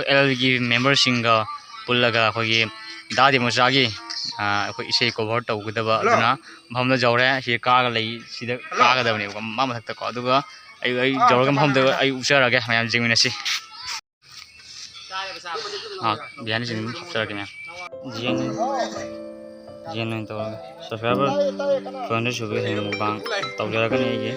algae मेंबरसिंगा पुल्लगा अखोगी दादी मचागी अखो इसे कवर तौगदबा अदुना मफमदा जौरे सि कागा लई सिदा कागदबने मा मथक्ता को अदुगा आई जौरगा मफमदा आई उचरगे मयाम जिंगमिनसी बिहान जिंग उचरगे मयाम जिन तो सब्सक्राइबर 200 सुबे हेम बांग तौजरगने ये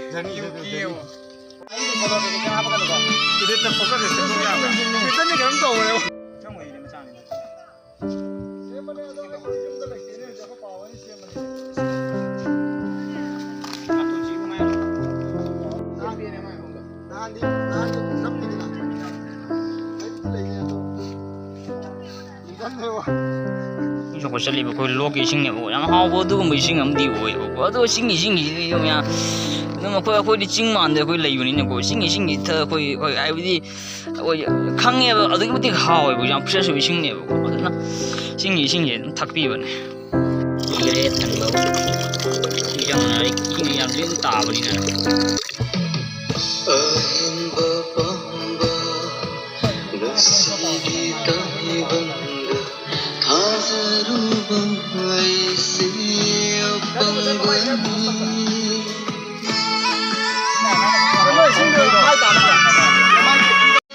저거 살리고 거기 로게 싱네 뭐 양 하고도 뭐 싱음 디오요 거도 싱이 요냐 너무 거기 징만데 거기 레유니네 거 싱이 더 거기 아이디 강에 어디부터 하고 그냥 프레스 싱네 뭐 어디나 싱이 탁비버네 이래 탄거 이장나 싱이 양 린 따버리네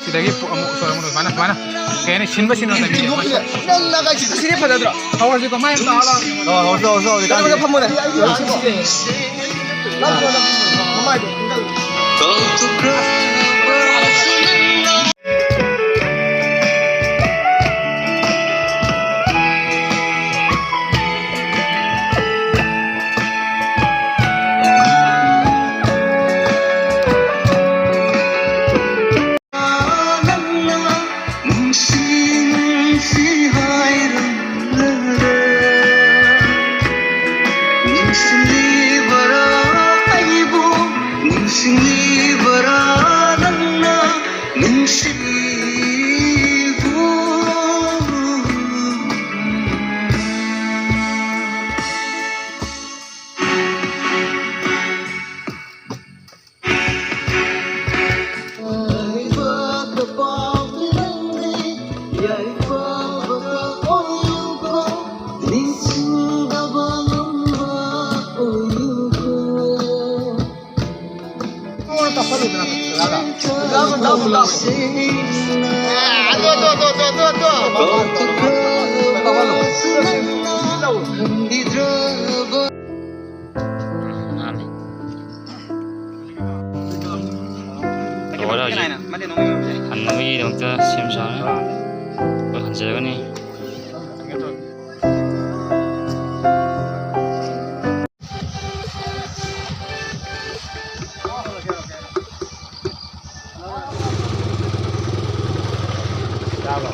시대기 소라무는 많아 걔네 신바신은 난 나가 시대 받아들어 가와지고 많이 나와라 어서 우리 가서 판문에 한놈이 너무다 심사해 한재건이 나와